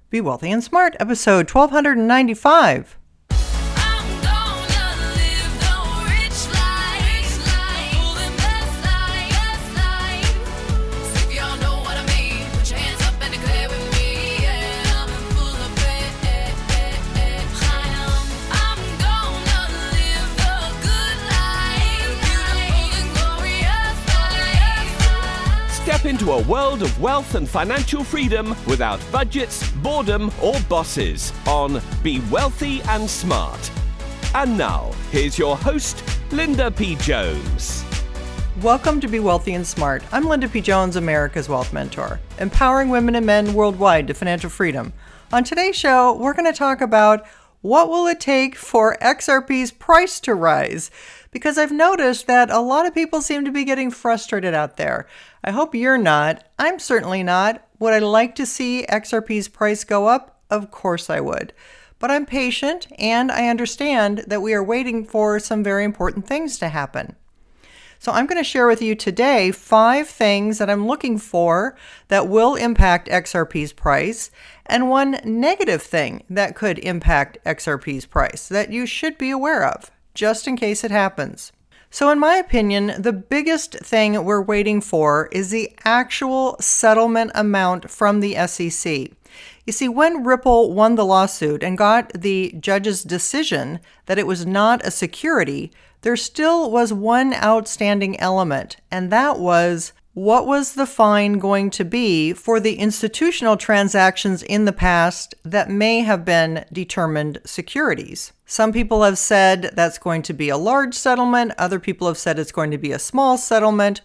Be Wealthy and Smart, episode 1295. Step into a world of wealth and financial freedom without budgets, boredom, or bosses on Be Wealthy and Smart. And now, here's your host, Linda P. Jones. Welcome to Be Wealthy and Smart. I'm Linda P. Jones, America's Wealth Mentor, empowering women and men worldwide to financial freedom. On today's show, we're going to talk about what will it take for XRP's price to rise? Because I've noticed that a lot of people seem to be getting frustrated out there. I hope you're not. I'm certainly not. Would I like to see XRP's price go up? Of course I would. But I'm patient and I understand that we are waiting for some very important things to happen. So I'm going to share with you today 5 things that I'm looking for that will impact XRP's price and one negative thing that could impact XRP's price that you should be aware of, just in case it happens. So in my opinion, the biggest thing we're waiting for is the actual settlement amount from the SEC. You see, when Ripple won the lawsuit and got the judge's decision that it was not a security, there still was one outstanding element, and that was, what was the fine going to be for the institutional transactions in the past that may have been determined securities? Some people have said that's going to be a large settlement. Other people have said it's going to be a small settlement.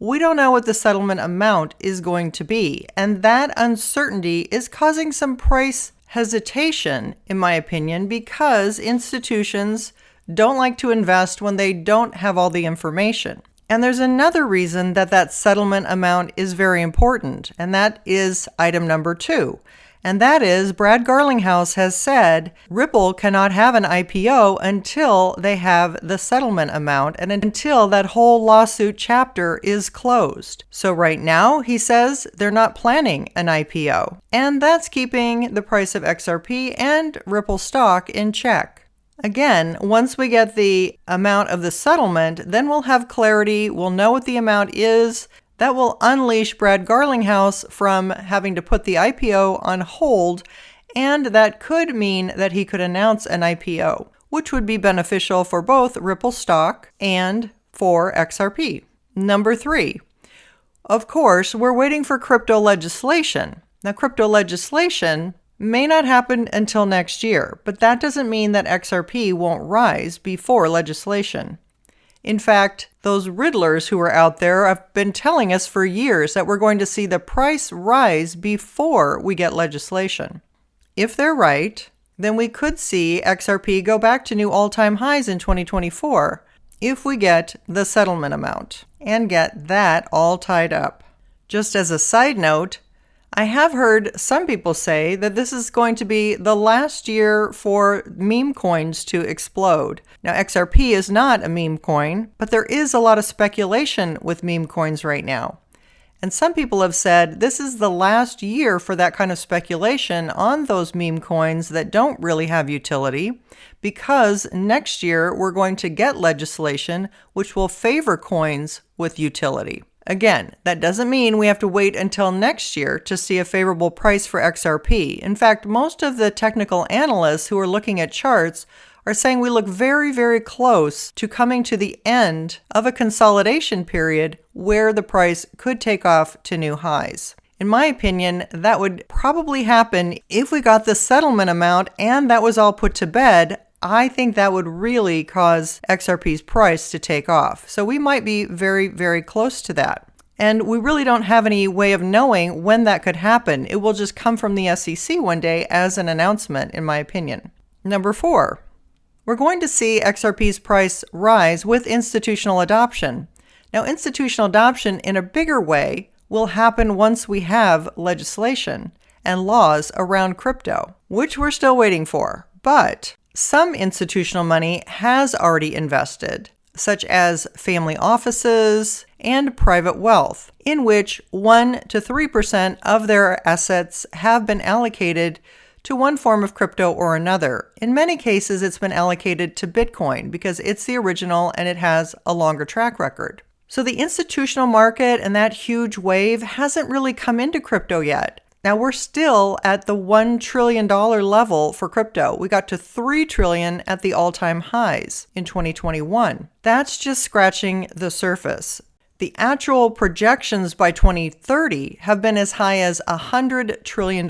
We don't know what the settlement amount is going to be, and that uncertainty is causing some price hesitation, in my opinion, because institutions don't like to invest when they don't have all the information. And there's another reason that settlement amount is very important, and that is item number 2. And that is, Brad Garlinghouse has said Ripple cannot have an IPO until they have the settlement amount and until that whole lawsuit chapter is closed. So right now, he says they're not planning an IPO. And that's keeping the price of XRP and Ripple stock in check. Again, once we get the amount of the settlement, then we'll have clarity, we'll know what the amount is. That will unleash Brad Garlinghouse from having to put the IPO on hold, and that could mean that he could announce an IPO, which would be beneficial for both Ripple stock and for XRP. Number 3, of course, we're waiting for crypto legislation. Now, crypto legislation may not happen until next year, but that doesn't mean that XRP won't rise before legislation. In fact, those riddlers who are out there have been telling us for years that we're going to see the price rise before we get legislation. If they're right, then we could see XRP go back to new all-time highs in 2024 if we get the settlement amount and get that all tied up. Just as a side note, I have heard some people say that this is going to be the last year for meme coins to explode. Now, XRP is not a meme coin, but there is a lot of speculation with meme coins right now. And some people have said this is the last year for that kind of speculation on those meme coins that don't really have utility, because next year we're going to get legislation which will favor coins with utility. Again, that doesn't mean we have to wait until next year to see a favorable price for XRP. In fact, most of the technical analysts who are looking at charts are saying we look very, very close to coming to the end of a consolidation period where the price could take off to new highs. In my opinion, that would probably happen if we got the settlement amount and that was all put to bed. I think that would really cause XRP's price to take off. So we might be very, very close to that. And we really don't have any way of knowing when that could happen. It will just come from the SEC one day as an announcement, in my opinion. Number 4, we're going to see XRP's price rise with institutional adoption. Now, institutional adoption in a bigger way will happen once we have legislation and laws around crypto, which we're still waiting for. But some institutional money has already invested. such as family offices and private wealth, in which 1 to 3% of their assets have been allocated to one form of crypto or another. In many cases, it's been allocated to Bitcoin because it's the original and it has a longer track record. So the institutional market and that huge wave hasn't really come into crypto yet. Now we're still at the $1 trillion level for crypto. We got to $3 trillion at the all-time highs in 2021. That's just scratching the surface. The actual projections by 2030 have been as high as $100 trillion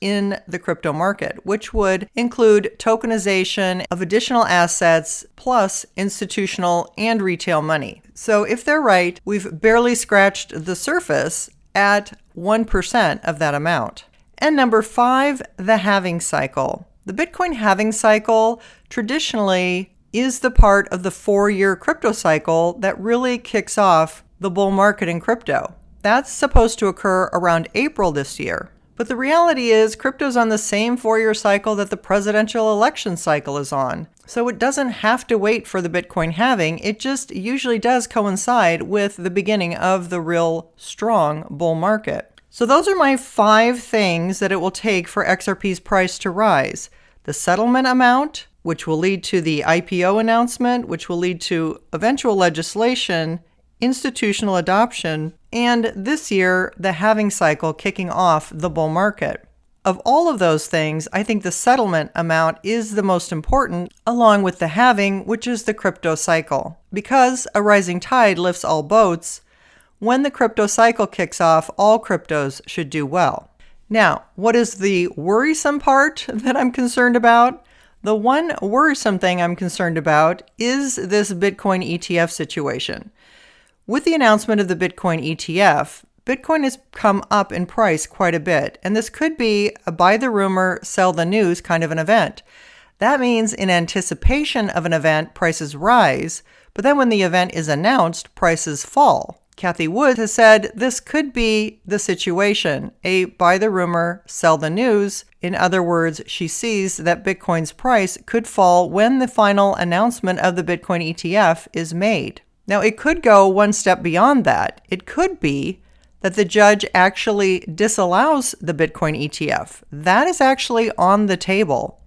in the crypto market, which would include tokenization of additional assets plus institutional and retail money. So if they're right, we've barely scratched the surface at 1% of that amount. And number 5, the halving cycle. The Bitcoin halving cycle traditionally is the part of the 4-year crypto cycle that really kicks off the bull market in crypto. That's supposed to occur around April this year. But the reality is crypto's on the same 4-year cycle that the presidential election cycle is on. So it doesn't have to wait for the Bitcoin halving. It just usually does coincide with the beginning of the real strong bull market. So those are my 5 things that it will take for XRP's price to rise. The settlement amount, which will lead to the IPO announcement, which will lead to eventual legislation, institutional adoption, and this year, the halving cycle kicking off the bull market. Of all of those things, I think the settlement amount is the most important, along with the halving, which is the crypto cycle. Because a rising tide lifts all boats, when the crypto cycle kicks off, all cryptos should do well. Now, what is the worrisome part that I'm concerned about? The one worrisome thing I'm concerned about is this Bitcoin ETF situation. With the announcement of the Bitcoin ETF, Bitcoin has come up in price quite a bit, and this could be a buy the rumor, sell the news kind of an event. That means in anticipation of an event, prices rise, but then when the event is announced, prices fall. Cathie Wood has said this could be the situation, a buy the rumor, sell the news. In other words, she sees that Bitcoin's price could fall when the final announcement of the Bitcoin ETF is made. Now, it could go one step beyond that. It could be that the judge actually disallows the Bitcoin ETF. That is actually on the table.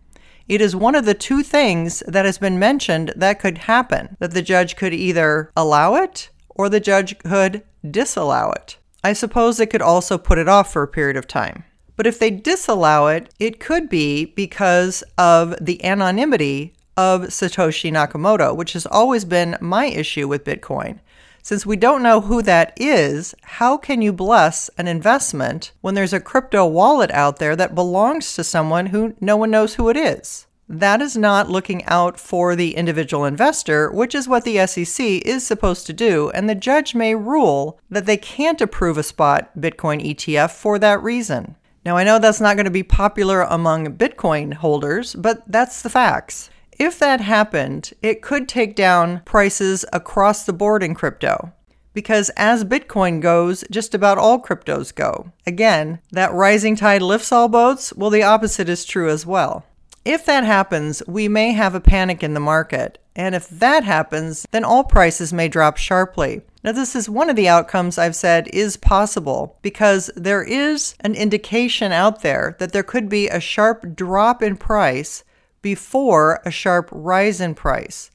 It is one of the 2 things that has been mentioned that could happen, that the judge could either allow it or the judge could disallow it. I suppose they could also put it off for a period of time. But if they disallow it, it could be because of the anonymity of Satoshi Nakamoto, which has always been my issue with Bitcoin. Since we don't know who that is, how can you bless an investment when there's a crypto wallet out there that belongs to someone who no one knows who it is? That is not looking out for the individual investor, which is what the SEC is supposed to do, and the judge may rule that they can't approve a spot Bitcoin ETF for that reason. Now, I know that's not going to be popular among Bitcoin holders, but that's the facts. If that happened, it could take down prices across the board in crypto. Because as Bitcoin goes, just about all cryptos go. Again, that rising tide lifts all boats. Well, the opposite is true as well. If that happens, we may have a panic in the market. And if that happens, then all prices may drop sharply. Now, this is one of the outcomes I've said is possible because there is an indication out there that there could be a sharp drop in price before a sharp rise in price.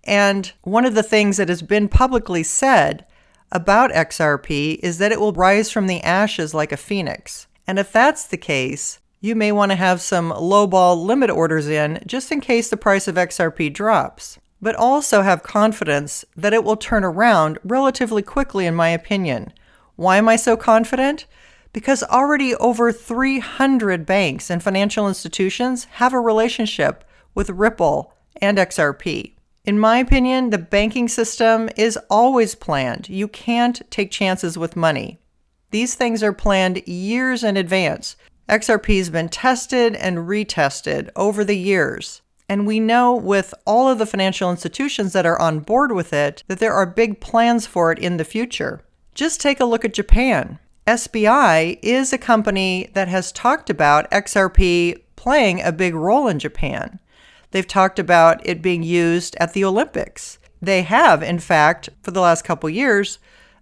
And one of the things that has been publicly said about XRP is that it will rise from the ashes like a phoenix. And if that's the case, you may want to have some lowball limit orders in just in case the price of XRP drops. But also have confidence that it will turn around relatively quickly, in my opinion. Why am I so confident? Because already over 300 banks and financial institutions have a relationship with Ripple and XRP. In my opinion, the banking system is always planned. You can't take chances with money. These things are planned years in advance. XRP has been tested and retested over the years. And we know with all of the financial institutions that are on board with it that there are big plans for it in the future. Just take a look at Japan. SBI is a company that has talked about XRP playing a big role in Japan. They've talked about it being used at the Olympics. they have, in fact, for the last couple years,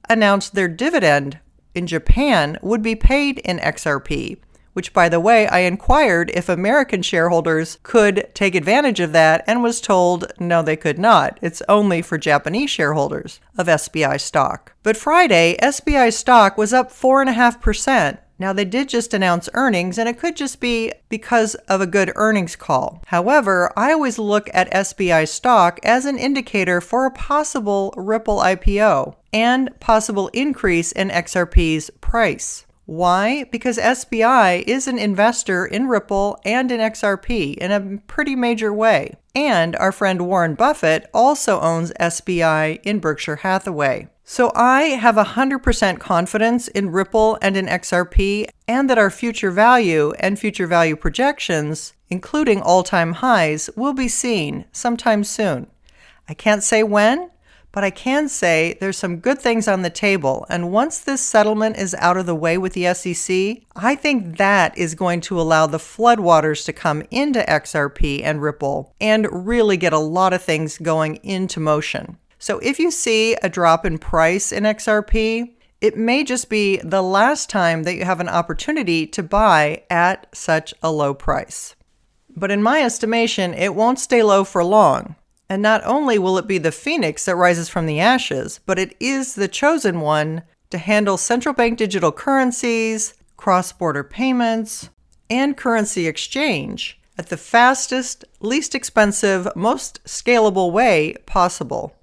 announced their dividend in Japan would be paid in XRP, which, by the way, I inquired if American shareholders could take advantage of that and was told no, they could not. It's only for Japanese shareholders of SBI stock. But Friday, SBI stock was up 4.5%. Now, they did just announce earnings, and it could just be because of a good earnings call. However, I always look at SBI stock as an indicator for a possible Ripple IPO and possible increase in XRP's price. Why? Because SBI is an investor in Ripple and in XRP in a pretty major way. And our friend Warren Buffett also owns SBI in Berkshire Hathaway. So I have 100% confidence in Ripple and in XRP, and that our future value and future value projections, including all-time highs, will be seen sometime soon. I can't say when, but I can say there's some good things on the table, and once this settlement is out of the way with the SEC, I think that is going to allow the floodwaters to come into XRP and Ripple and really get a lot of things going into motion. So if you see a drop in price in XRP, it may just be the last time that you have an opportunity to buy at such a low price. But in my estimation, it won't stay low for long. And not only will it be the phoenix that rises from the ashes, but it is the chosen one to handle central bank digital currencies, cross-border payments, and currency exchange at the fastest, least expensive, most scalable way possible.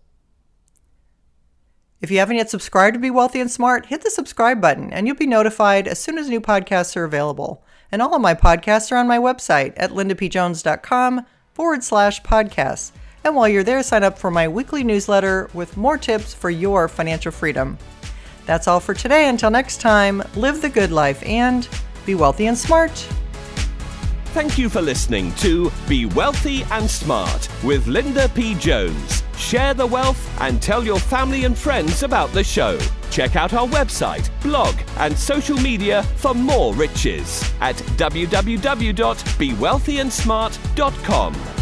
If you haven't yet subscribed to Be Wealthy and Smart, hit the subscribe button and you'll be notified as soon as new podcasts are available. And all of my podcasts are on my website at lindapjones.com/podcasts. And while you're there, sign up for my weekly newsletter with more tips for your financial freedom. That's all for today. Until next time, live the good life and be wealthy and smart. Thank you for listening to Be Wealthy and Smart with Linda P. Jones. Share the wealth and tell your family and friends about the show. Check out our website, blog, and social media for more riches at www.bewealthyandsmart.com.